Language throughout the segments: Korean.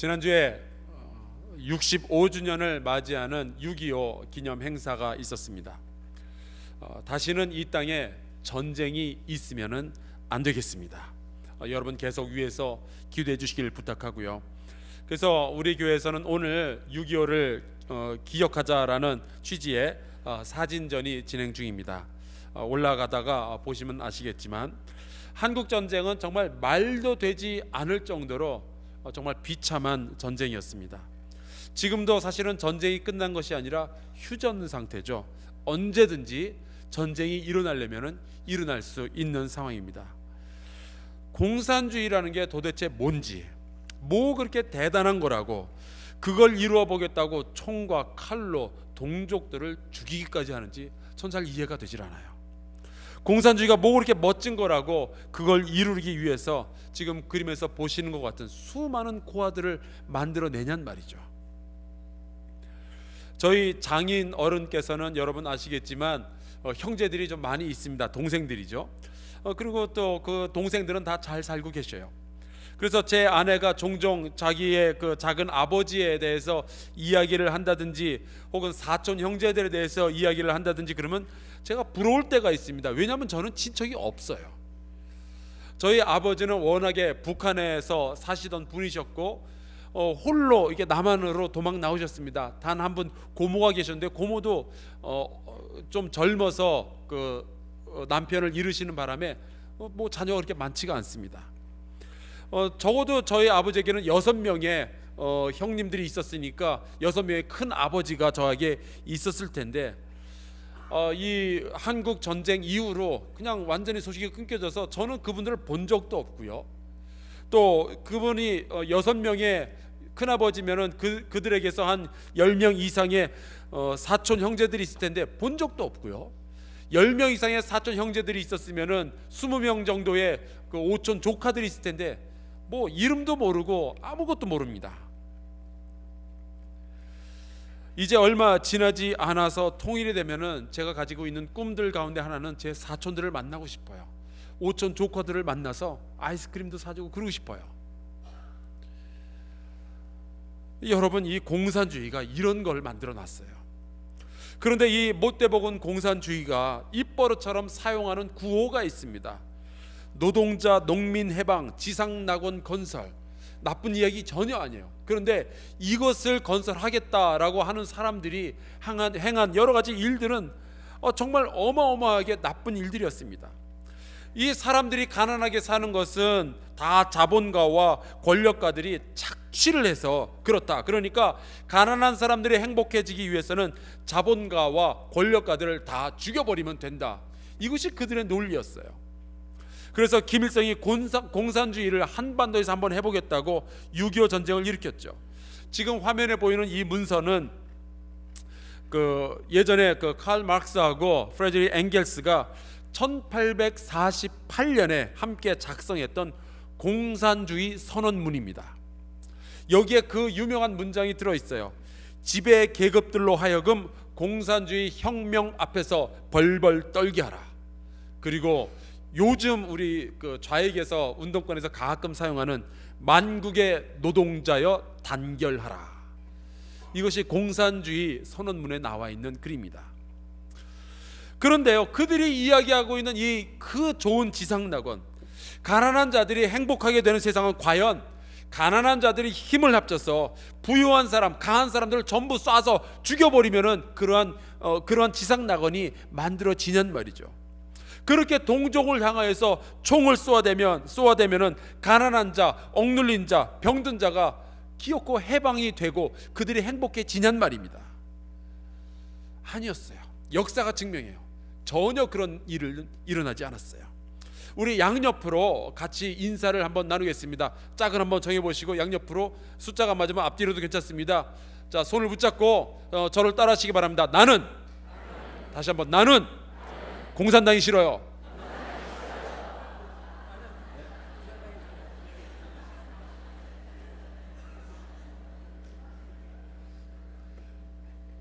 지난주에 65주년을 맞이하는 6.25 기념 행사가 있었습니다. 다시는 이 땅에 전쟁이 있으면은 안 되겠습니다. 여러분 계속 위에서 기도해 주시길 부탁하고요. 그래서 우리 교회에서는 오늘 6.25를 기억하자라는 취지의 사진전이 진행 중입니다. 올라가다가 보시면 아시겠지만 한국 전쟁은 정말 말도 되지 않을 정도로 정말 비참한 전쟁이었습니다. 지금도 사실은 전쟁이 끝난 것이 아니라 휴전 상태죠. 언제든지 전쟁이 일어나려면 일어날 수 있는 상황입니다. 공산주의라는 게 도대체 뭔지, 뭐 그렇게 대단한 거라고 그걸 이루어 보겠다고 총과 칼로 동족들을 죽이기까지 하는지 전 잘 이해가 되질 않아요. 공산주의가 뭐 그렇게 멋진 거라고 그걸 이루기 위해서 지금 그림에서 보시는 것 같은 수많은 고아들을 만들어내냔 말이죠. 저희 장인 어른께서는 여러분 아시겠지만 형제들이 좀 많이 있습니다. 동생들이죠. 그리고 또 그 동생들은 다 잘 살고 계셔요. 그래서 제 아내가 종종 자기의 그 작은 아버지에 대해서 이야기를 한다든지 혹은 사촌 형제들에 대해서 이야기를 한다든지 그러면 제가 부러울 때가 있습니다. 왜냐하면 저는 친척이 없어요. 저희 아버지는 워낙에 북한에서 사시던 분이셨고 홀로 이렇게 남한으로 도망 나오셨습니다. 단 한 분 고모가 계셨는데 고모도 좀 젊어서 그 남편을 잃으시는 바람에 뭐 자녀가 그렇게 많지가 않습니다. 적어도 저희 아버지에게는 6명의 형님들이 있었으니까 6명의 큰 아버지가 저에게 있었을 텐데 이 한국 전쟁 이후로 그냥 완전히 소식이 끊겨져서 저는 그분들을 본 적도 없고요. 또 그분이 6명의 큰아버지면은 그들에게서 한 10명 이상의 사촌 형제들이 있을 텐데 본 적도 없고요. 10명 이상의 사촌 형제들이 있었으면은 20명 정도의 그 오촌 조카들이 있을 텐데 뭐 이름도 모르고 아무것도 모릅니다. 이제 얼마 지나지 않아서 통일이 되면은 제가 가지고 있는 꿈들 가운데 하나는 제 사촌들을 만나고 싶어요. 오촌 조카들을 만나서 아이스크림도 사주고 그러고 싶어요. 여러분, 이 공산주의가 이런 걸 만들어 놨어요. 그런데 이 못돼 먹은 공산주의가 입버릇처럼 사용하는 구호가 있습니다. 노동자, 농민 해방, 지상낙원 건설. 나쁜 이야기 전혀 아니에요. 그런데 이것을 건설하겠다라고 하는 사람들이 행한 여러 가지 일들은 정말 어마어마하게 나쁜 일들이었습니다. 이 사람들이 가난하게 사는 것은 다 자본가와 권력가들이 착취를 해서 그렇다. 그러니까 가난한 사람들이 행복해지기 위해서는 자본가와 권력가들을 다 죽여버리면 된다. 이것이 그들의 논리였어요. 그래서 김일성이 공산주의를 한반도에서 한번 해보겠다고 6.25 전쟁을 일으켰죠. 지금 화면에 보이는 이 문서는 그 예전에 그 칼 마르크스하고 프레드릭 엥겔스가 1848년에 함께 작성했던 공산주의 선언문입니다. 여기에 그 유명한 문장이 들어있어요. 지배 계급들로 하여금 공산주의 혁명 앞에서 벌벌 떨게 하라. 그리고 요즘 우리 그 좌익에서 운동권에서 가끔 사용하는 만국의 노동자여 단결하라. 이것이 공산주의 선언문에 나와 있는 글입니다. 그런데요, 그들이 이야기하고 있는 이 그 좋은 지상낙원, 가난한 자들이 행복하게 되는 세상은 과연 가난한 자들이 힘을 합쳐서 부유한 사람, 강한 사람들을 전부 쏴서 죽여버리면은 그러한 지상낙원이 만들어지냔 말이죠. 그렇게 동족을 향하여서 총을 쏘아대면은 가난한 자, 억눌린 자, 병든 자가 기어코 해방이 되고 그들이 행복해지냔 말입니다. 아니었어요. 역사가 증명해요. 전혀 그런 일은 일어나지 않았어요. 우리 양옆으로 같이 인사를 한번 나누겠습니다. 짝을 한번 정해보시고 양옆으로 숫자가 맞으면 앞뒤로도 괜찮습니다. 자, 손을 붙잡고 저를 따라하시기 바랍니다. 나는 다시 한번 나는 공산당이 싫어요.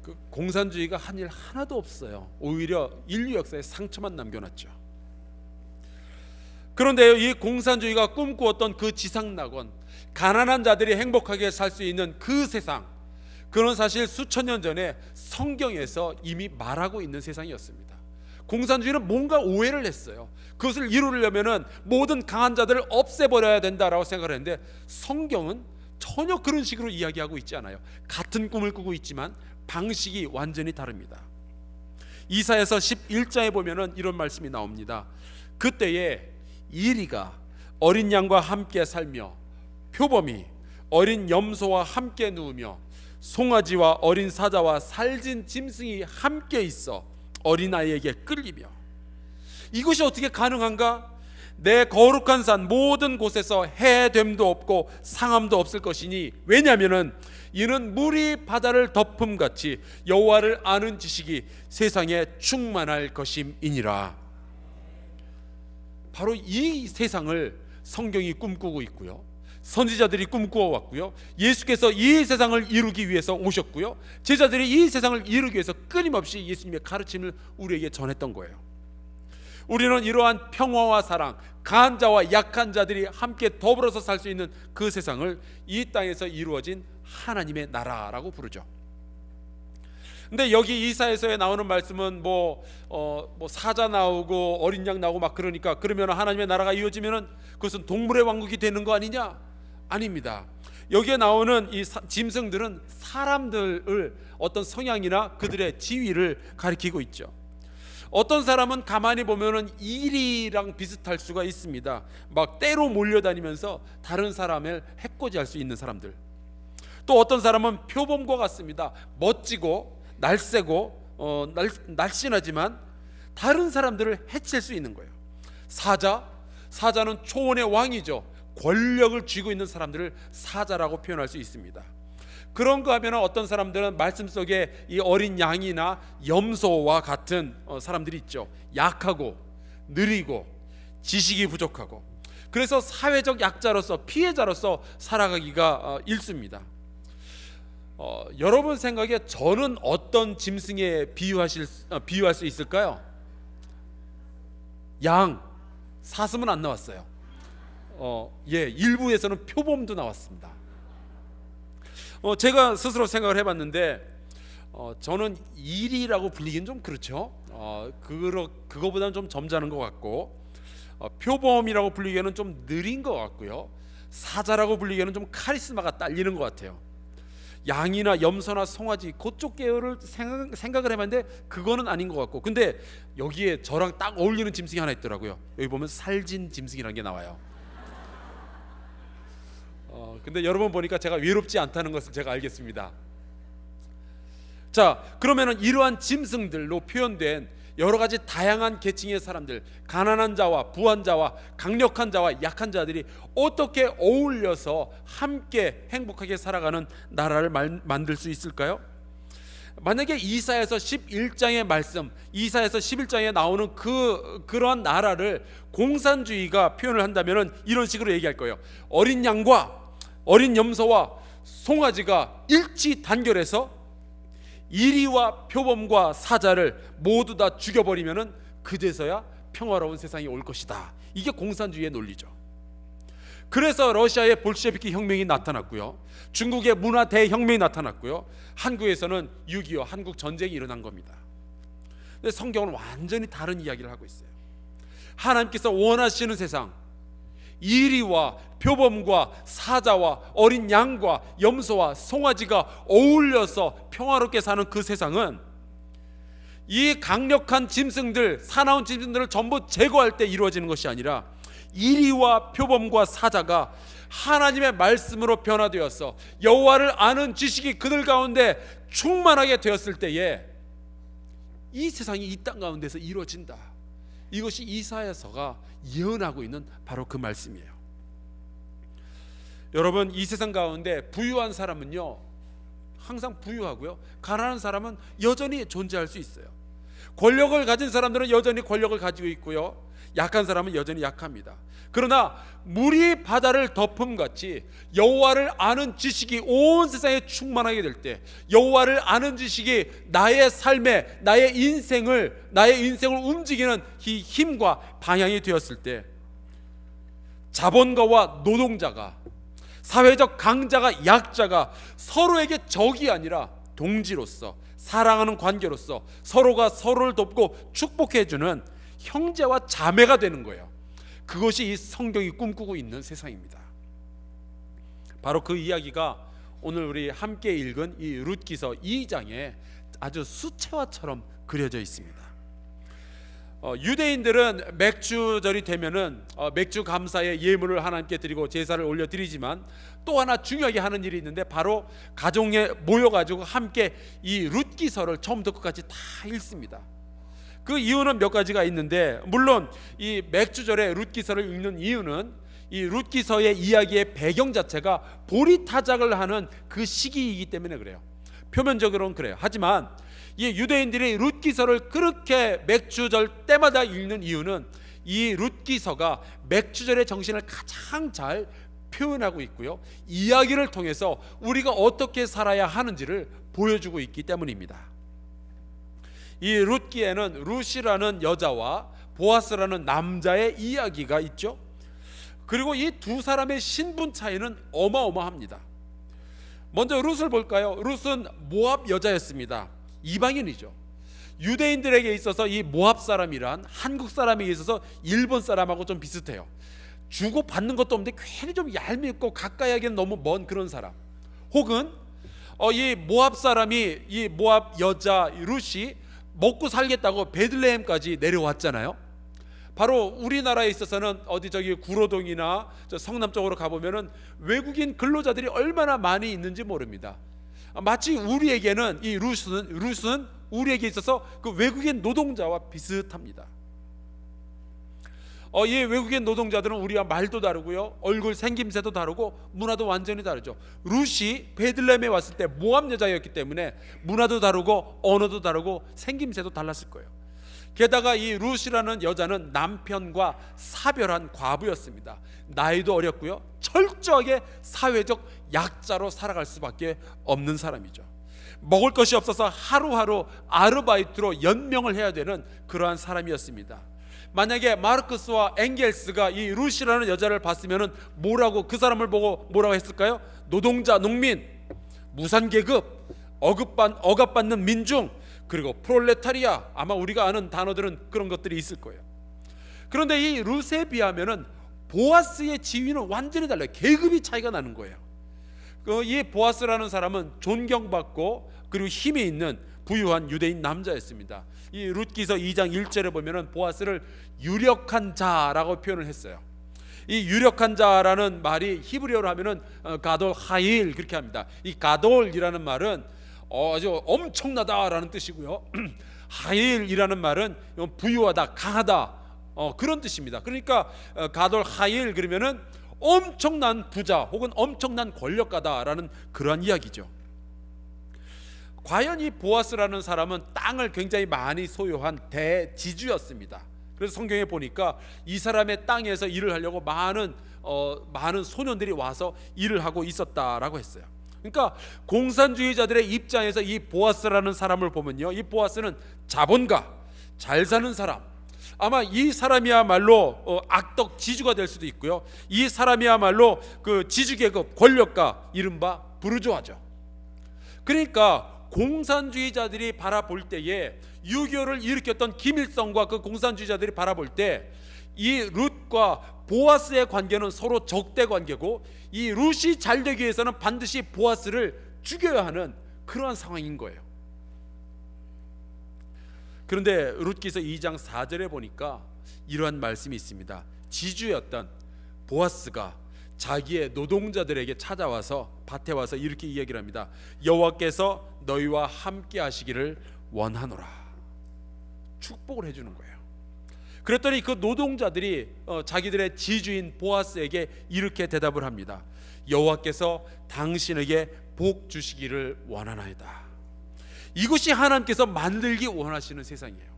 그 공산주의가 한 일 하나도 없어요. 오히려 인류 역사에 상처만 남겨놨죠. 그런데 이 공산주의가 꿈꾸었던 그 지상낙원, 가난한 자들이 행복하게 살 수 있는 그 세상, 그건 사실 수천 년 전에 성경에서 이미 말하고 있는 세상이었습니다. 공산주의는 뭔가 오해를 했어요. 그것을 이루려면은 모든 강한 자들을 없애버려야 된다라고 생각을 했는데, 성경은 전혀 그런 식으로 이야기하고 있지 않아요. 같은 꿈을 꾸고 있지만 방식이 완전히 다릅니다. 이사야서 11장에 보면은 이런 말씀이 나옵니다. 그때에 이리가 어린 양과 함께 살며 표범이 어린 염소와 함께 누우며 송아지와 어린 사자와 살진 짐승이 함께 있어 어린아이에게 끌리며. 이것이 어떻게 가능한가? 내 거룩한 산 모든 곳에서 해됨도 없고 상함도 없을 것이니, 왜냐하면 이는 물이 바다를 덮음같이 여호와를 아는 지식이 세상에 충만할 것임이니라. 바로 이 세상을 성경이 꿈꾸고 있고요, 선지자들이 꿈꾸어 왔고요, 예수께서 이 세상을 이루기 위해서 오셨고요, 제자들이 이 세상을 이루기 위해서 끊임없이 예수님의 가르침을 우리에게 전했던 거예요. 우리는 이러한 평화와 사랑, 강한 자와 약한 자들이 함께 더불어서 살 수 있는 그 세상을 이 땅에서 이루어진 하나님의 나라라고 부르죠. 근데 여기 이사야서에 나오는 말씀은 뭐 사자 나오고 어린 양 나오고 막 그러니까, 그러면 하나님의 나라가 이루어지면은 그것은 동물의 왕국이 되는 거 아니냐? 아닙니다. 여기에 나오는 이 짐승들은 사람들을 어떤 성향이나 그들의 지위를 가리키고 있죠. 어떤 사람은 가만히 보면은 일이랑 비슷할 수가 있습니다. 막 떼로 몰려다니면서 다른 사람을 해코지할 수 있는 사람들. 또 어떤 사람은 표범과 같습니다. 멋지고 날쌔고 날씬하지만 다른 사람들을 해칠 수 있는 거예요. 사자는 초원의 왕이죠. 권력을 쥐고 있는 사람들을 사자라고 표현할 수 있습니다. 그런가 하면 어떤 사람들은 말씀 속에 이 어린 양이나 염소와 같은 사람들이 있죠. 약하고 느리고 지식이 부족하고, 그래서 사회적 약자로서 피해자로서 살아가기가 일쑤입니다. 여러분 생각에 저는 어떤 짐승에 비유할 수 있을까요? 양, 사슴은 안 나왔어요. 일부에서는 표범도 나왔습니다. 제가 스스로 생각을 해봤는데, 저는 일이라고 불리긴 좀 그렇죠. 그거보다는 좀 점잖은 것 같고, 표범이라고 불리기에는 좀 느린 것 같고요, 사자라고 불리기에는 좀 카리스마가 딸리는 것 같아요. 양이나 염소나 송아지 그쪽 계열을 생각을 해봤는데 그거는 아닌 것 같고, 근데 여기에 저랑 딱 어울리는 짐승이 하나 있더라고요. 여기 보면 살진 짐승이라는 게 나와요. 근데 여러분 보니까 제가 외롭지 않다는 것을 제가 알겠습니다. 자, 그러면은 이러한 짐승들로 표현된 여러 가지 다양한 계층의 사람들, 가난한 자와 부한 자와 강력한 자와 약한 자들이 어떻게 어울려서 함께 행복하게 살아가는 나라를 만들 수 있을까요? 만약에 이사야서 11장의 말씀, 이사야서 11장에 나오는 그러한 나라를 공산주의가 표현을 한다면 이런 식으로 얘기할 거예요. 어린 양과 어린 염소와 송아지가 일치 단결해서 이리와 표범과 사자를 모두 다 죽여버리면은 그제서야 평화로운 세상이 올 것이다. 이게 공산주의의 논리죠. 그래서 러시아의 볼셰비키 혁명이 나타났고요, 중국의 문화 대혁명이 나타났고요, 한국에서는 6.25 한국 전쟁이 일어난 겁니다. 근데 성경은 완전히 다른 이야기를 하고 있어요. 하나님께서 원하시는 세상, 이리와 표범과 사자와 어린 양과 염소와 송아지가 어울려서 평화롭게 사는 그 세상은 이 강력한 짐승들, 사나운 짐승들을 전부 제거할 때 이루어지는 것이 아니라 이리와 표범과 사자가 하나님의 말씀으로 변화되어서 여호와를 아는 지식이 그들 가운데 충만하게 되었을 때에 이 세상이 이 땅 가운데서 이루어진다. 이것이 이사야서가 예언하고 있는 바로 그 말씀이에요. 여러분, 이 세상 가운데 부유한 사람은요 항상 부유하고요, 가난한 사람은 여전히 존재할 수 있어요. 권력을 가진 사람들은 여전히 권력을 가지고 있고요, 약한 사람은 여전히 약합니다. 그러나 물이 바다를 덮음같이 여호와를 아는 지식이 온 세상에 충만하게 될 때, 여호와를 아는 지식이 나의 삶에 나의 인생을 움직이는 이 힘과 방향이 되었을 때 자본가와 노동자가, 사회적 강자가 약자가 서로에게 적이 아니라 동지로서 사랑하는 관계로서 서로가 서로를 돕고 축복해주는 형제와 자매가 되는 거예요. 그것이 이 성경이 꿈꾸고 있는 세상입니다. 바로 그 이야기가 오늘 우리 함께 읽은 이 룻기서 2장에 아주 수채화처럼 그려져 있습니다. 유대인들은 맥주절이 되면은 맥주 감사의 예물을 하나님께 드리고 제사를 올려 드리지만 또 하나 중요하게 하는 일이 있는데 바로 가정에 모여가지고 함께 이 룻기서를 처음부터 끝까지 다 읽습니다. 그 이유는 몇 가지가 있는데, 물론 이 맥주절에 룻기서를 읽는 이유는 이 룻기서의 이야기의 배경 자체가 보리타작을 하는 그 시기이기 때문에 그래요. 표면적으로는 그래요. 하지만 이 유대인들이 룻기서를 그렇게 맥주절 때마다 읽는 이유는 이 룻기서가 맥주절의 정신을 가장 잘 표현하고 있고요, 이야기를 통해서 우리가 어떻게 살아야 하는지를 보여주고 있기 때문입니다. 이 룻기에는 룻이라는 여자와 보아스라는 남자의 이야기가 있죠. 그리고 이 두 사람의 신분 차이는 어마어마합니다. 먼저 룻을 볼까요? 룻은 모압 여자였습니다. 이방인이죠. 유대인들에게 있어서 이 모압 사람이란 한국 사람에게 있어서 일본 사람하고 좀 비슷해요. 주고 받는 것도 없는데 괜히 좀 얄밉고 가까이 하기엔 너무 먼 그런 사람. 혹은 이 모압 사람이, 이 모압 여자 룻이 먹고 살겠다고 베들레헴까지 내려왔잖아요. 바로 우리나라에 있어서는 어디 저기 구로동이나 저 성남 쪽으로 가보면은 외국인 근로자들이 얼마나 많이 있는지 모릅니다. 마치 우리에게는 이 룻은 우리에게 있어서 그 외국인 노동자와 비슷합니다. 이 외국인 노동자들은 우리와 말도 다르고요, 얼굴 생김새도 다르고 문화도 완전히 다르죠. 룻이 베들레헴에 왔을 때 모압 여자였기 때문에 문화도 다르고 언어도 다르고 생김새도 달랐을 거예요. 게다가 이 룻이라는 여자는 남편과 사별한 과부였습니다. 나이도 어렸고요, 철저하게 사회적 약자로 살아갈 수밖에 없는 사람이죠. 먹을 것이 없어서 하루하루 아르바이트로 연명을 해야 되는 그러한 사람이었습니다. 만약에 마르크스와 엥겔스가 이 룻이라는 여자를 봤으면 뭐라고, 그 사람을 보고 뭐라고 했을까요? 노동자, 농민, 무산계급, 억압받는 민중, 그리고 프롤레타리아, 아마 우리가 아는 단어들은 그런 것들이 있을 거예요. 그런데 이 룻에 비하면은 보아스의 지위는 완전히 달라요. 계급이 차이가 나는 거예요. 이 보아스라는 사람은 존경받고 그리고 힘이 있는 부유한 유대인 남자였습니다. 이 룻기서 2장 1절에 보면은 보아스를 유력한 자라고 표현을 했어요. 이 유력한 자라는 말이 히브리어로 하면은 가돌 하일 그렇게 합니다. 이 가돌이라는 말은 아주 엄청나다라는 뜻이고요. 하일이라는 말은 부유하다, 강하다, 그런 뜻입니다. 그러니까 가돌 하일 그러면은 엄청난 부자 혹은 엄청난 권력가다라는 그러한 이야기죠. 과연 이 보아스라는 사람은 땅을 굉장히 많이 소유한 대지주였습니다. 그래서 성경에 보니까 이 사람의 땅에서 일을 하려고 많은 소년들이 와서 일을 하고 있었다라고 했어요. 그러니까 공산주의자들의 입장에서 이 보아스라는 사람을 보면요, 이 보아스는 자본가, 잘 사는 사람, 아마 이 사람이야말로 악덕 지주가 될 수도 있고요, 이 사람이야말로 그 지주계급 권력가, 이른바 부르주아죠. 그러니까 공산주의자들이 바라볼 때에 6.25를 일으켰던 김일성과 그 공산주의자들이 바라볼 때 이 룻과 보아스의 관계는 서로 적대 관계고, 이 룻이 잘 되기 위해서는 반드시 보아스를 죽여야 하는 그러한 상황인 거예요. 그런데 룻기서 2장 4절에 보니까 이러한 말씀이 있습니다. 지주였던 보아스가 자기의 노동자들에게 찾아와서 밭에 와서 이렇게 이야기를 합니다. 여호와께서 너희와 함께 하시기를 원하노라. 축복을 해주는 거예요. 그랬더니 그 노동자들이 자기들의 지주인 보아스에게 이렇게 대답을 합니다. 여호와께서 당신에게 복 주시기를 원하나이다. 이것이 하나님께서 만들기 원하시는 세상이에요.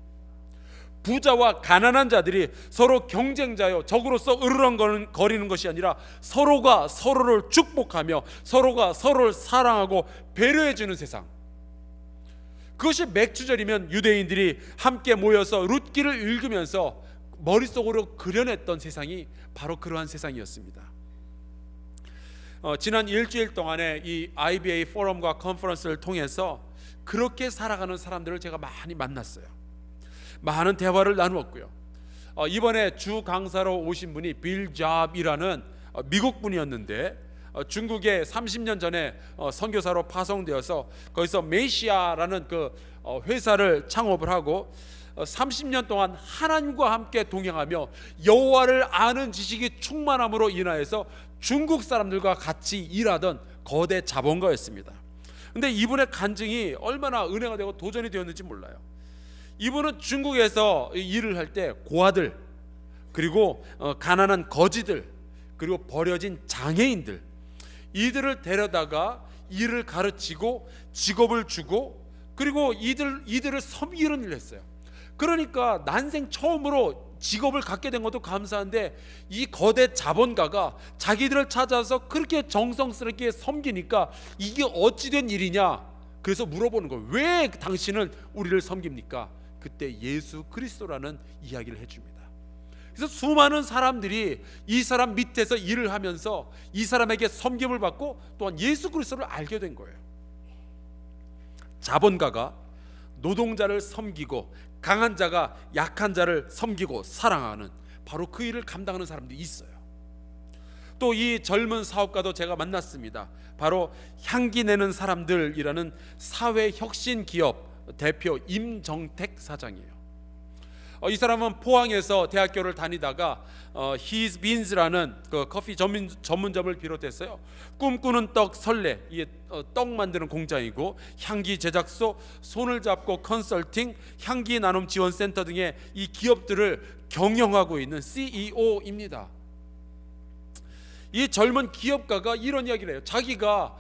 부자와 가난한 자들이 서로 경쟁자요 적으로서 으르렁거리는 것이 아니라 서로가 서로를 축복하며 서로가 서로를 사랑하고 배려해주는 세상. 그것이 맥주절이면 유대인들이 함께 모여서 룻기를 읽으면서 머릿속으로 그려냈던 세상이 바로 그러한 세상이었습니다. 지난 일주일 동안에 이 IBA 포럼과 컨퍼런스를 통해서 그렇게 살아가는 사람들을 제가 많이 만났어요. 많은 대화를 나누었고요. 이번에 주 강사로 오신 분이 빌 잡이라는 미국 분이었는데 중국에 30년 전에 선교사로 파송되어서 거기서 메시아라는 그 회사를 창업을 하고 30년 동안 하나님과 함께 동행하며 여호와를 아는 지식이 충만함으로 인하여서 중국 사람들과 같이 일하던 거대 자본가였습니다. 근데 이분의 간증이 얼마나 은혜가 되고 도전이 되었는지 몰라요. 이분은 중국에서 일을 할 때 고아들, 그리고 가난한 거지들, 그리고 버려진 장애인들, 이들을 데려다가 일을 가르치고 직업을 주고 그리고 이들을 섬기는 일을 했어요. 그러니까 난생 처음으로 직업을 갖게 된 것도 감사한데 이 거대 자본가가 자기들을 찾아서 그렇게 정성스럽게 섬기니까 이게 어찌된 일이냐, 그래서 물어보는 거예요. 왜 당신은 우리를 섬깁니까? 그때 예수 그리스도라는 이야기를 해줍니다. 그래서 수많은 사람들이 이 사람 밑에서 일을 하면서 이 사람에게 섬김을 받고 또한 예수 그리스도를 알게 된 거예요. 자본가가 노동자를 섬기고 강한 자가 약한 자를 섬기고 사랑하는 바로 그 일을 감당하는 사람들이 있어요. 또 이 젊은 사업가도 제가 만났습니다. 바로 향기 내는 사람들이라는 사회혁신 기업 대표 임정택 사장이에요. 이 사람은 포항에서 대학교를 다니다가 His Beans라는 그 커피 전문점을 비롯했어요. 꿈꾸는 떡 설레, 이게 떡 만드는 공장이고 향기 제작소, 손을 잡고 컨설팅, 향기 나눔 지원센터 등의 이 기업들을 경영하고 있는 CEO입니다. 이 젊은 기업가가 이런 이야기를 해요. 자기가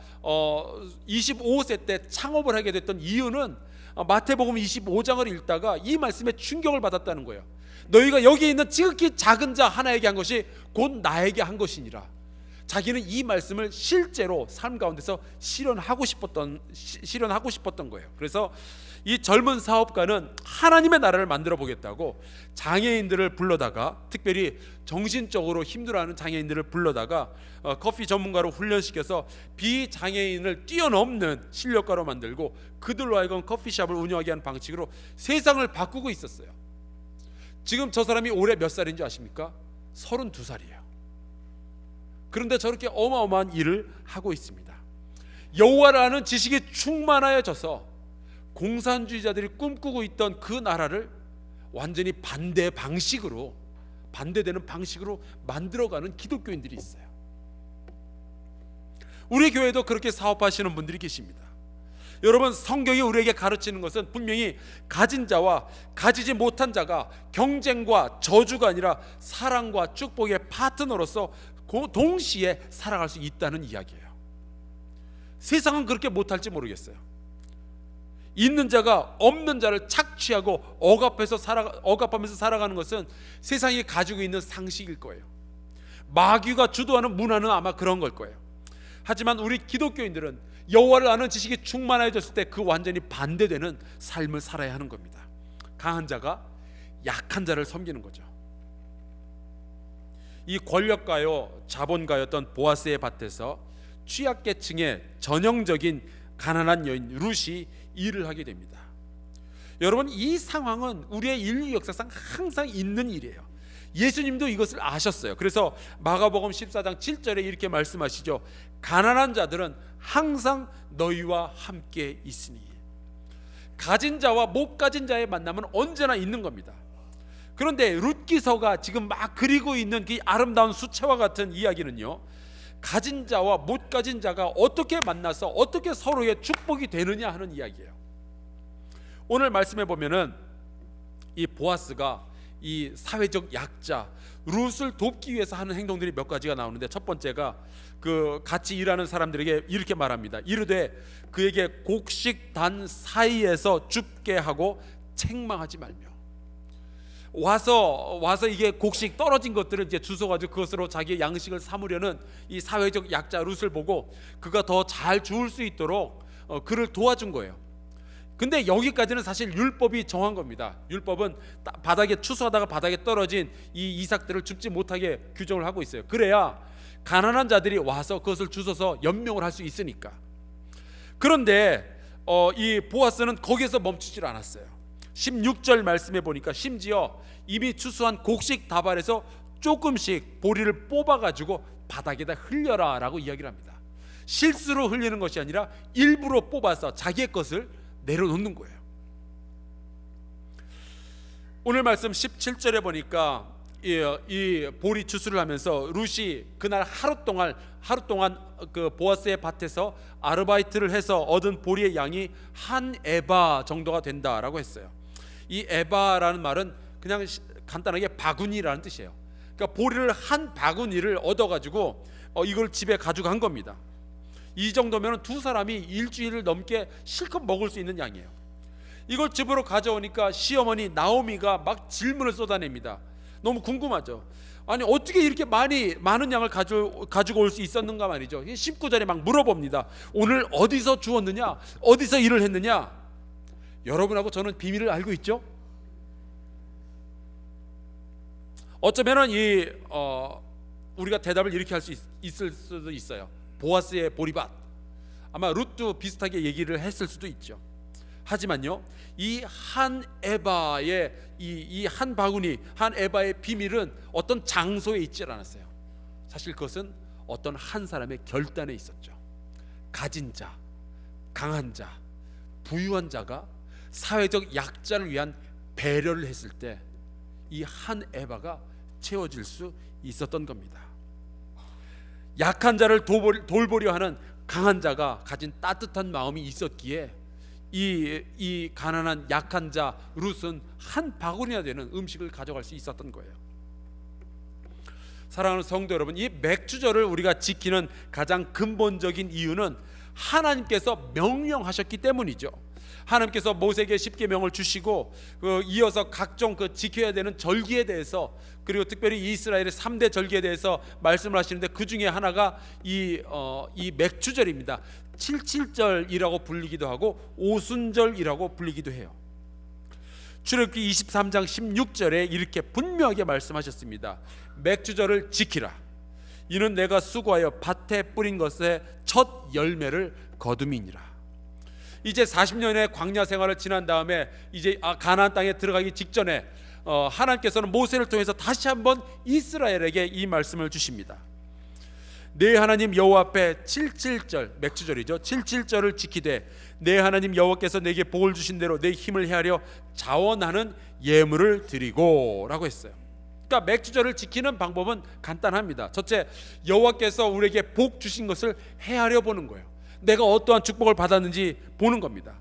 25세 때 창업을 하게 됐던 이유는 마태복음 25장을 읽다가 이 말씀에 충격을 받았다는 거예요. 너희가 여기 있는 지극히 작은 자 하나에게 한 것이 곧 나에게 한 것이니라. 자기는 이 말씀을 실제로 삶 가운데서 실현하고 싶었던 거예요. 그래서 이 젊은 사업가는 하나님의 나라를 만들어 보겠다고 장애인들을 불러다가, 특별히 정신적으로 힘들어하는 장애인들을 불러다가 커피 전문가로 훈련시켜서 비장애인을 뛰어넘는 실력가로 만들고 그들로 하여금 커피숍을 운영하게 하는 방식으로 세상을 바꾸고 있었어요. 지금 저 사람이 올해 몇 살인지 아십니까? 32살이에요. 그런데 저렇게 어마어마한 일을 하고 있습니다. 여호와를 아는 지식이 충만하여져서 공산주의자들이 꿈꾸고 있던 그 나라를 완전히 반대되는 방식으로 만들어가는 기독교인들이 있어요. 우리 교회도 그렇게 사업하시는 분들이 계십니다. 여러분, 성경이 우리에게 가르치는 것은 분명히 가진 자와 가지지 못한 자가 경쟁과 저주가 아니라 사랑과 축복의 파트너로서 동시에 살아갈 수 있다는 이야기예요. 세상은 그렇게 못할지 모르겠어요. 있는 자가 없는 자를 착취하고 억압하면서 살아가는 것은 세상이 가지고 있는 상식일 거예요. 마귀가 주도하는 문화는 아마 그런 걸 거예요. 하지만 우리 기독교인들은 여호와를 아는 지식이 충만해졌을 때 그 완전히 반대되는 삶을 살아야 하는 겁니다. 강한 자가 약한 자를 섬기는 거죠. 이 권력가요 자본가였던 보아스의 밭에서 취약계층의 전형적인 가난한 여인 룻이 일을 하게 됩니다. 여러분, 이 상황은 우리의 인류 역사상 항상 있는 일이에요. 예수님도 이것을 아셨어요. 그래서 마가복음 14장 7절에 이렇게 말씀하시죠. 가난한 자들은 항상 너희와 함께 있으니. 가진 자와 못 가진 자의 만남은 언제나 있는 겁니다. 그런데 룻기서가 지금 막 그리고 있는 그 아름다운 수채화 같은 이야기는요, 가진 자와 못 가진 자가 어떻게 만나서 어떻게 서로의 축복이 되느냐 하는 이야기예요. 오늘 말씀해 보면은 이 보아스가 이 사회적 약자 룻을 돕기 위해서 하는 행동들이 몇 가지가 나오는데, 첫 번째가 그 같이 일하는 사람들에게 이렇게 말합니다. 이르되 그에게 곡식단 사이에서 줍게 하고 책망하지 말며. 와서 이게 곡식 떨어진 것들을 이제 주워가지고 그것으로 자기의 양식을 삼으려는 이 사회적 약자 룻을 보고 그가 더 잘 주울 수 있도록 그를 도와준 거예요. 근데 여기까지는 사실 율법이 정한 겁니다. 율법은 바닥에 추수하다가 바닥에 떨어진 이 이삭들을 줍지 못하게 규정을 하고 있어요. 그래야 가난한 자들이 와서 그것을 주워서 연명을 할 수 있으니까. 그런데 이 보아스는 거기에서 멈추질 않았어요. 16절 말씀해 보니까 심지어 이미 추수한 곡식 다발에서 조금씩 보리를 뽑아가지고 바닥에다 흘려라 라고 이야기를 합니다. 실수로 흘리는 것이 아니라 일부러 뽑아서 자기의 것을 내려놓는 거예요. 오늘 말씀 17절에 보니까 이 보리 추수를 하면서 룻이 그날 하루 동안 그 보아스의 밭에서 아르바이트를 해서 얻은 보리의 양이 한 에바 정도가 된다라고 했어요. 이 에바라는 말은 그냥 간단하게 바구니라는 뜻이에요. 그러니까 보리를 한 바구니를 얻어가지고 이걸 집에 가져간 겁니다. 이 정도면 두 사람이 일주일을 넘게 실컷 먹을 수 있는 양이에요. 이걸 집으로 가져오니까 시어머니 나오미가 막 질문을 쏟아냅니다. 너무 궁금하죠. 아니 어떻게 이렇게 많은 양을 가지고 올 수 있었는가 말이죠. 19절에 막 물어봅니다. 오늘 어디서 주웠느냐? 어디서 일을 했느냐? 여러분하고 저는 비밀을 알고 있죠. 어쩌면은 우리가 대답을 이렇게 할 수 있을 수도 있어요. 보아스의 보리밭. 아마 룻도 비슷하게 얘기를 했을 수도 있죠. 하지만요, 이 한 에바의 이 한 바구니, 한 에바의 비밀은 어떤 장소에 있지 않았어요. 사실 그것은 어떤 한 사람의 결단에 있었죠. 가진 자, 강한 자, 부유한 자가 사회적 약자를 위한 배려를 했을 때 이 한 에바가 채워질 수 있었던 겁니다. 약한 자를 돌보려 하는 강한 자가 가진 따뜻한 마음이 있었기에 이 가난한 약한 자 룻은 한 바구니나 되는 음식을 가져갈 수 있었던 거예요. 사랑하는 성도 여러분, 이 맥주절을 우리가 지키는 가장 근본적인 이유는 하나님께서 명령하셨기 때문이죠. 하나님께서 모세에게 십계명을 주시고 이어서 각종 지켜야 되는 절기에 대해서, 그리고 특별히 이스라엘의 3대 절기에 대해서 말씀을 하시는데 그 중에 하나가 이 맥주절입니다. 77절이라고 불리기도 하고 오순절이라고 불리기도 해요. 출애굽기 23장 16절에 이렇게 분명하게 말씀하셨습니다. 맥주절을 지키라. 이는 내가 수고하여 밭에 뿌린 것의 첫 열매를 거둠이니라. 이제 40년의 광야 생활을 지난 다음에 이제 가나안 땅에 들어가기 직전에 하나님께서는 모세를 통해서 다시 한번 이스라엘에게 이 말씀을 주십니다. 내 하나님 여호와 앞에 77절, 맥주절이죠. 77절을 지키되 내 하나님 여호와께서 내게 복을 주신 대로 내 힘을 헤아려 자원하는 예물을 드리고 라고 했어요. 그러니까 맥주절을 지키는 방법은 간단합니다. 첫째, 여호와께서 우리에게 복 주신 것을 헤아려 보는 거예요. 내가 어떠한 축복을 받았는지 보는 겁니다.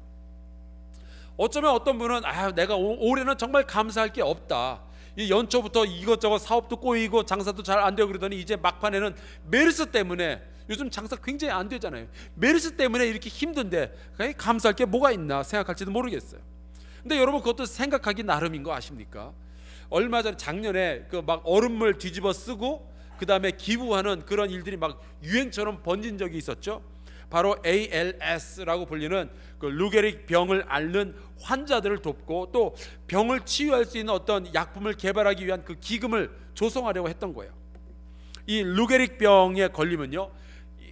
어쩌면 어떤 분은 내가 올해는 정말 감사할 게 없다. 이 연초부터 이것저것 사업도 꼬이고 장사도 잘 안 되고 그러더니 이제 막판에는 메르스 때문에, 요즘 장사 굉장히 안 되잖아요. 메르스 때문에 이렇게 힘든데 감사할 게 뭐가 있나 생각할지도 모르겠어요. 근데 여러분, 그것도 생각하기 나름인 거 아십니까? 얼마 전에 작년에 막 얼음물 뒤집어 쓰고 그 다음에 기부하는 그런 일들이 막 유행처럼 번진 적이 있었죠. 바로 ALS라고 불리는 루게릭 병을 앓는 환자들을 돕고 또 병을 치유할 수 있는 어떤 약품을 개발하기 위한 그 기금을 조성하려고 했던 거예요. 이 루게릭 병에 걸리면요,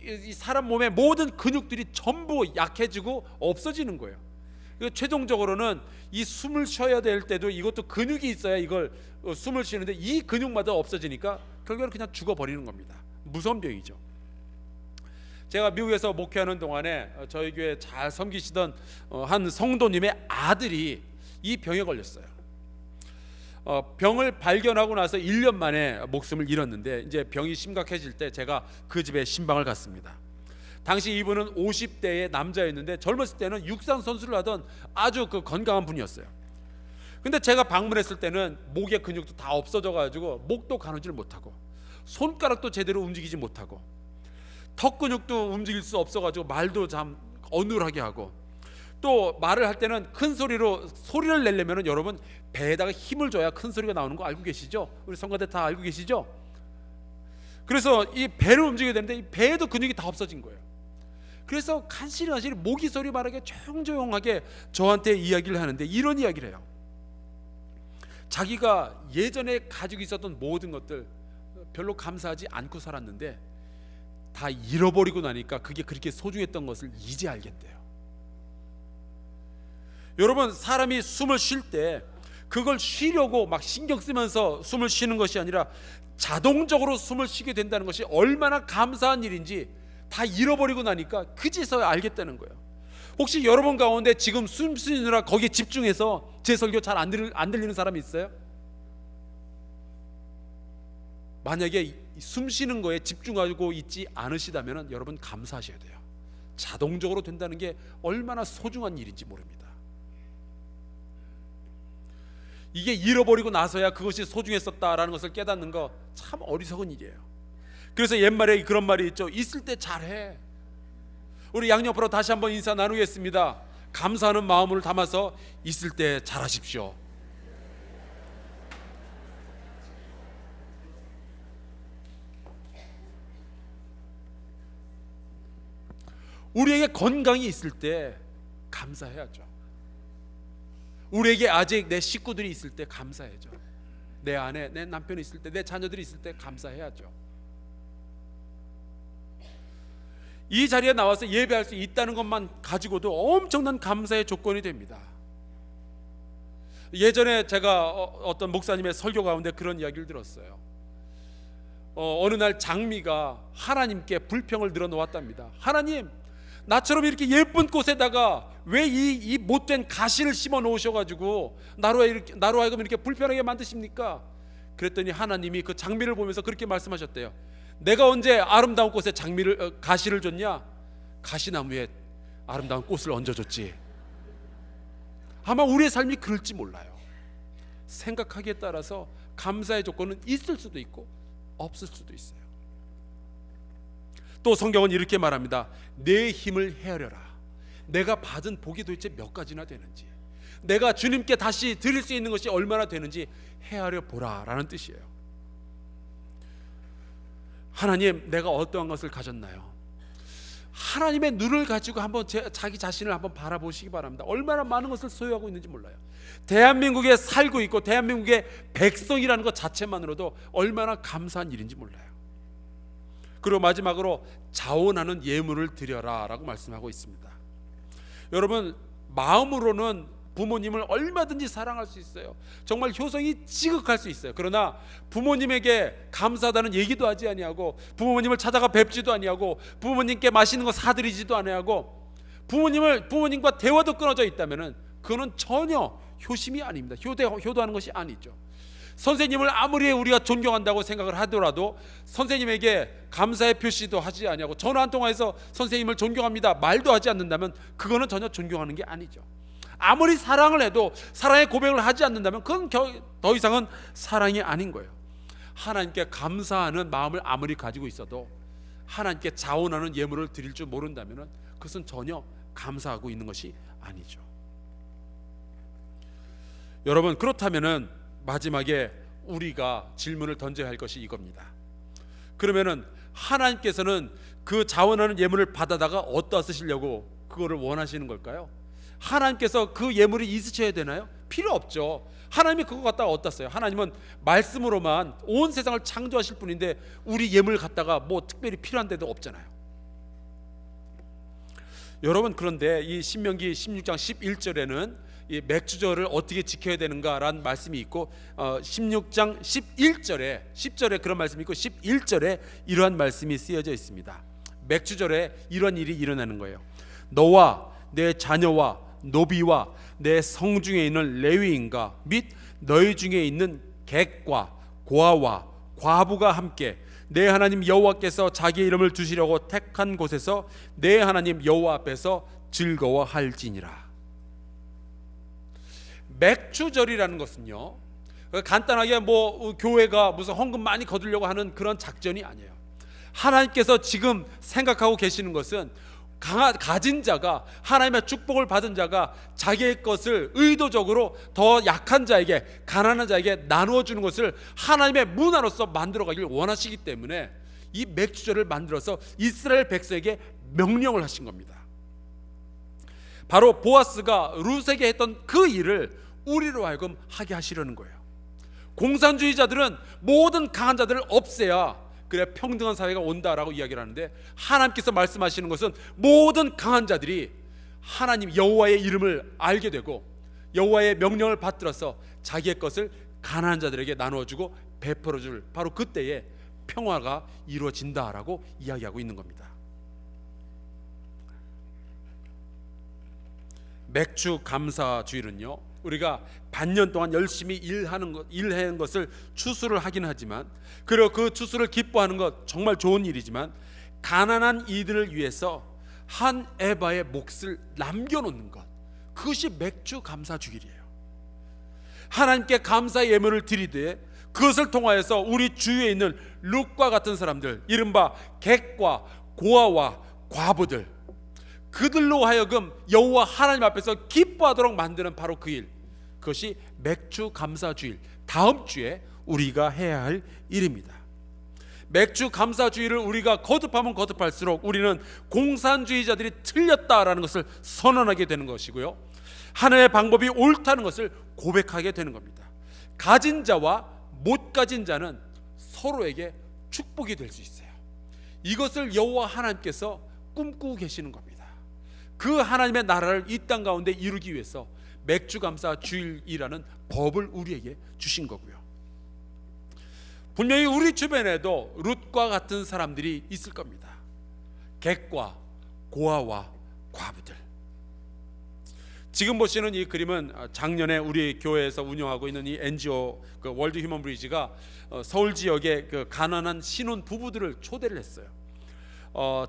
이 사람 몸의 모든 근육들이 전부 약해지고 없어지는 거예요. 최종적으로는 이 숨을 쉬어야 될 때도 이것도 근육이 있어야 이걸 숨을 쉬는데 이 근육마다 없어지니까 결국은 그냥 죽어버리는 겁니다. 무서운 병이죠. 제가 미국에서 목회하는 동안에 저희 교회 잘 섬기시던 한 성도님의 아들이 이 병에 걸렸어요. 병을 발견하고 나서 1년 만에 목숨을 잃었는데 이제 병이 심각해질 때 제가 그 집에 신방을 갔습니다. 당시 이분은 50대의 남자였는데 젊었을 때는 육상 선수를 하던 아주 건강한 분이었어요. 근데 제가 방문했을 때는 목의 근육도 다 없어져 가지고 목도 가누질 못하고 손가락도 제대로 움직이지 못하고 턱 근육도 움직일 수 없어가지고 말도 참 어눌하게 하고, 또 말을 할 때는 큰 소리로 소리를 내려면 여러분 배에다가 힘을 줘야 큰 소리가 나오는 거 알고 계시죠? 우리 성가대 다 알고 계시죠? 그래서 이 배를 움직여야 되는데 이 배에도 근육이 다 없어진 거예요. 그래서 간신히 모기 소리 말하게 조용조용하게 저한테 이야기를 하는데 이런 이야기를 해요. 자기가 예전에 가지고 있었던 모든 것들 별로 감사하지 않고 살았는데 다 잃어버리고 나니까 그게 그렇게 소중했던 것을 이제 알겠대요. 여러분, 사람이 숨을 쉴 때 그걸 쉬려고 막 신경 쓰면서 숨을 쉬는 것이 아니라 자동적으로 숨을 쉬게 된다는 것이 얼마나 감사한 일인지 다 잃어버리고 나니까 그제서야 알겠다는 거예요. 혹시 여러분 가운데 지금 숨 쉬느라 거기에 집중해서 제 설교 잘 안 들리는 사람이 있어요? 만약에 숨 쉬는 거에 집중하고 있지 않으시다면 여러분 감사하셔야 돼요. 자동적으로 된다는 게 얼마나 소중한 일인지 모릅니다. 이게 잃어버리고 나서야 그것이 소중했었다라는 것을 깨닫는 거 참 어리석은 일이에요. 그래서 옛말에 그런 말이 있죠. 있을 때 잘해. 우리 양옆으로 다시 한번 인사 나누겠습니다. 감사하는 마음을 담아서 있을 때 잘하십시오. 우리에게 건강이 있을 때 감사해야죠. 우리에게 아직 내 식구들이 있을 때 감사해야죠. 내 아내, 내 남편이 있을 때, 내 자녀들이 있을 때 감사해야죠. 이 자리에 나와서 예배할 수 있다는 것만 가지고도 엄청난 감사의 조건이 됩니다. 예전에 제가 어떤 목사님의 설교 가운데 그런 이야기를 들었어요. 어느 날 장미가 하나님께 불평을 늘어놓았답니다. 하나님, 나처럼 이렇게 예쁜 꽃에다가 왜 이 못된 가시를 심어 놓으셔가지고 나로 하여금 이렇게 불편하게 만드십니까? 그랬더니 하나님이 그 장미를 보면서 그렇게 말씀하셨대요. 내가 언제 아름다운 꽃에 가시를 줬냐? 가시나무에 아름다운 꽃을 얹어줬지. 아마 우리의 삶이 그럴지 몰라요. 생각하기에 따라서 감사의 조건은 있을 수도 있고 없을 수도 있어요. 또 성경은 이렇게 말합니다. 내 힘을 헤아려라. 내가 받은 복이 도대체 몇 가지나 되는지, 내가 주님께 다시 드릴 수 있는 것이 얼마나 되는지 헤아려 보라 라는 뜻이에요. 하나님, 내가 어떠한 것을 가졌나요? 하나님의 눈을 가지고 한번 자기 자신을 한번 바라보시기 바랍니다. 얼마나 많은 것을 소유하고 있는지 몰라요. 대한민국에 살고 있고 대한민국의 백성이라는 것 자체만으로도 얼마나 감사한 일인지 몰라요. 그리고 마지막으로 자원하는 예물을 드려라 라고 말씀하고 있습니다. 여러분, 마음으로는 부모님을 얼마든지 사랑할 수 있어요. 정말 효성이 지극할 수 있어요. 그러나 부모님에게 감사하다는 얘기도 하지 아니하고, 부모님을 찾아가 뵙지도 아니하고, 부모님께 맛있는 거 사드리지도 아니하고, 부모님과 대화도 끊어져 있다면은 그거는 전혀 효심이 아닙니다. 효도하는 것이 아니죠. 선생님을 아무리 우리가 존경한다고 생각을 하더라도 선생님에게 감사의 표시도 하지 아니하고, 전화 한 통화해서 선생님을 존경합니다 말도 하지 않는다면 그거는 전혀 존경하는 게 아니죠. 아무리 사랑을 해도 사랑의 고백을 하지 않는다면 그건 더 이상은 사랑이 아닌 거예요. 하나님께 감사하는 마음을 아무리 가지고 있어도 하나님께 자원하는 예물을 드릴 줄 모른다면 그것은 전혀 감사하고 있는 것이 아니죠. 여러분, 그렇다면은 마지막에 우리가 질문을 던져야 할 것이 이겁니다. 그러면은 하나님께서는 그 자원하는 예물을 받아다가 어디다 쓰시려고 그거를 원하시는 걸까요? 하나님께서 그 예물이 있으셔야 되나요? 필요 없죠. 하나님이 그거 갖다가 어디다 써요? 하나님은 말씀으로만 온 세상을 창조하실 분인데 우리 예물 갖다가 뭐 특별히 필요한 데도 없잖아요. 여러분, 그런데 이 신명기 16장 11절에는 이 맥주절을 어떻게 지켜야 되는가라는 말씀이 있고, 16장 10절에 그런 말씀이 있고 11절에 이러한 말씀이 쓰여져 있습니다. 맥주절에 이런 일이 일어나는 거예요. 너와 내 자녀와 노비와 내 성중에 있는 레위인과 및 너희 중에 있는 객과 고아와 과부가 함께 내 하나님 여호와께서 자기의 이름을 두시려고 택한 곳에서 내 하나님 여호와 앞에서 즐거워할지니라. 맥주절이라는 것은요, 간단하게 뭐 교회가 무슨 헌금 많이 거두려고 하는 그런 작전이 아니에요. 하나님께서 지금 생각하고 계시는 것은 가진 자가, 하나님의 축복을 받은 자가 자기의 것을 의도적으로 더 약한 자에게, 가난한 자에게 나누어 주는 것을 하나님의 문화로서 만들어 가기를 원하시기 때문에 이 맥주절을 만들어서 이스라엘 백성에게 명령을 하신 겁니다. 바로 보아스가 룻에게 했던 그 일을 우리로 하여금 하게 하시려는 거예요. 공산주의자들은 모든 강한 자들을 없애야 그래 평등한 사회가 온다라고 이야기를 하는데, 하나님께서 말씀하시는 것은 모든 강한 자들이 하나님 여호와의 이름을 알게 되고 여호와의 명령을 받들어서 자기의 것을 가난한 자들에게 나누어주고 베풀어줄, 바로 그때에 평화가 이루어진다라고 이야기하고 있는 겁니다. 맥주 감사주일은요, 우리가 반년 동안 열심히 일하는 것을 추수를 하긴 하지만, 그리고 그 추수를 기뻐하는 것 정말 좋은 일이지만, 가난한 이들을 위해서 한 에바의 몫을 남겨놓는 것, 그것이 맥주 감사주일이에요. 하나님께 감사의 예물을 드리되 그것을 통하여서 우리 주위에 있는 룻과 같은 사람들, 이른바 객과 고아와 과부들, 그들로 하여금 여호와 하나님 앞에서 기뻐하도록 만드는 바로 그 일, 그것이 맥주 감사주일, 다음 주에 우리가 해야 할 일입니다. 맥주 감사주의를 우리가 거듭하면 거듭할수록 우리는 공산주의자들이 틀렸다라는 것을 선언하게 되는 것이고요, 하나님의 방법이 옳다는 것을 고백하게 되는 겁니다. 가진 자와 못 가진 자는 서로에게 축복이 될 수 있어요. 이것을 여호와 하나님께서 꿈꾸고 계시는 겁니다. 그 하나님의 나라를 이 땅 가운데 이루기 위해서 맥주감사 주일이라는 법을 우리에게 주신 거고요. 분명히 우리 주변에도 룻과 같은 사람들이 있을 겁니다. 객과 고아와 과부들. 지금 보시는 이 그림은 작년에 우리 교회에서 운영하고 있는 이 NGO 그 월드 휴먼 브리지가 서울 지역의 그 가난한 신혼 부부들을 초대를 했어요.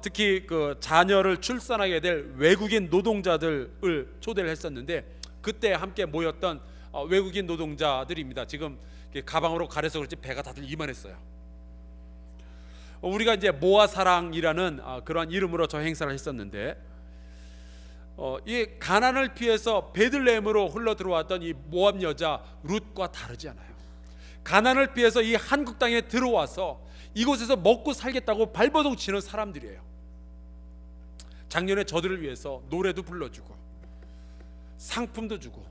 특히 그 자녀를 출산하게 될 외국인 노동자들을 초대를 했었는데, 그때 함께 모였던 외국인 노동자들입니다. 지금 가방으로 가려서 그렇지 배가 다들 이만했어요. 우리가 이제 모아사랑이라는 그러한 이름으로 저 행사를 했었는데, 이 가난을 피해서 베들레헴으로 흘러 들어왔던 이 모압 여자 룻과 다르지 않아요. 가난을 피해서 이 한국 땅에 들어와서 이곳에서 먹고 살겠다고 발버둥 치는 사람들이에요. 작년에 저들을 위해서 노래도 불러주고 상품도 주고,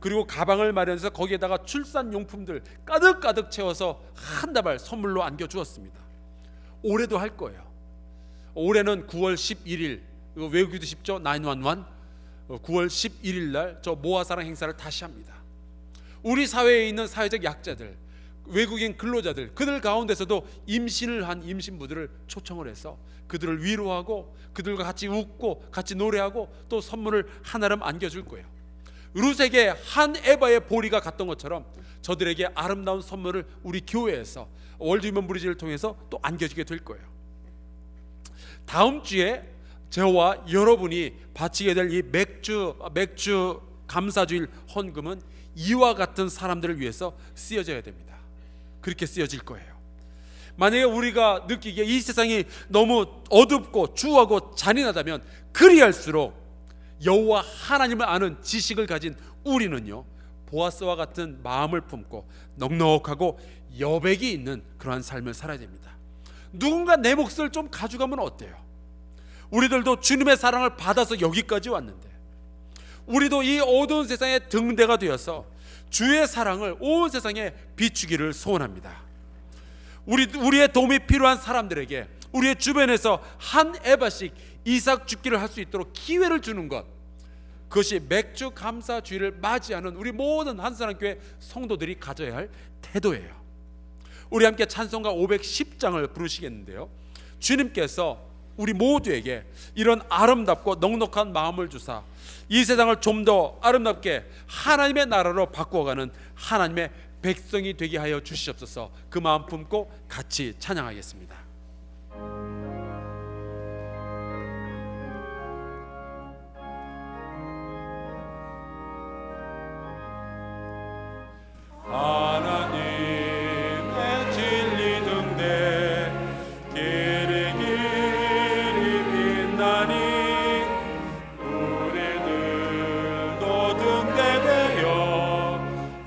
그리고 가방을 마련해서 거기에다가 출산용품들 가득가득 채워서 한 다발 선물로 안겨주었습니다. 올해도 할 거예요. 올해는 9월 11일, 이거 외우기도 쉽죠? 911. 9월 11일 날 저 모아사랑 행사를 다시 합니다. 우리 사회에 있는 사회적 약자들, 외국인 근로자들, 그들 가운데서도 임신을 한 임신부들을 초청을 해서 그들을 위로하고 그들과 같이 웃고 같이 노래하고 또 선물을 하나름 안겨줄 거예요. 룻에게 한 에바의 보리가 갔던 것처럼 저들에게 아름다운 선물을 우리 교회에서 월드 휴먼 브리지를 통해서 또 안겨주게 될 거예요. 다음 주에 저와 여러분이 바치게 될 이 맥주 감사주일 헌금은 이와 같은 사람들을 위해서 쓰여져야 됩니다. 그렇게 쓰여질 거예요. 만약에 우리가 느끼기에 이 세상이 너무 어둡고 추하고 잔인하다면, 그리할수록 여호와 하나님을 아는 지식을 가진 우리는요, 보아스와 같은 마음을 품고 넉넉하고 여백이 있는 그러한 삶을 살아야 됩니다. 누군가 내 몫을 좀 가져가면 어때요? 우리들도 주님의 사랑을 받아서 여기까지 왔는데, 우리도 이 어두운 세상의 등대가 되어서 주의 사랑을 온 세상에 비추기를 소원합니다. 우리의 도움이 필요한 사람들에게 우리의 주변에서 한 에바씩 이삭 죽기를 할 수 있도록 기회를 주는 것, 그것이 맥주 감사주의를 맞이하는 우리 모든 한사랑교회 성도들이 가져야 할 태도예요. 우리 함께 찬송가 510장을 부르시겠는데요, 주님께서 우리 모두에게 이런 아름답고 넉넉한 마음을 주사 이 세상을 좀 더 아름답게 하나님의 나라로 바꾸어가는 하나님의 백성이 되게 하여 주시옵소서. 그 마음 품고 같이 찬양하겠습니다. 하나님의 진리 등대 길이 빛나니 우리들도 등대되어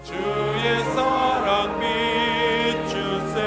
주의 사랑 비추세.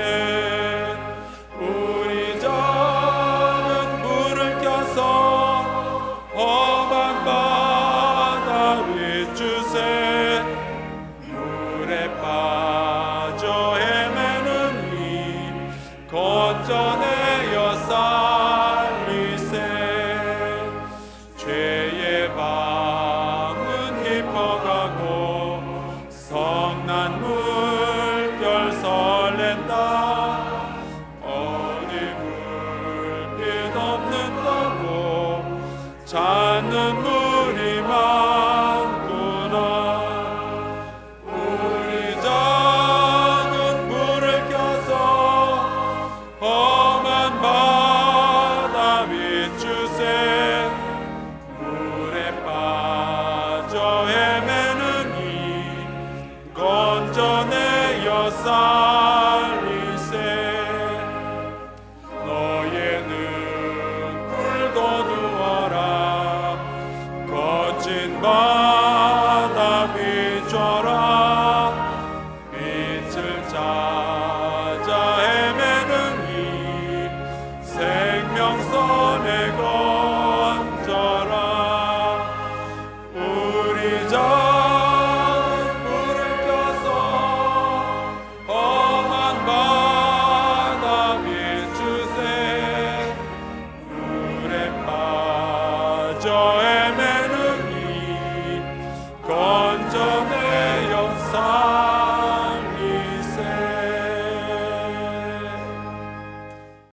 아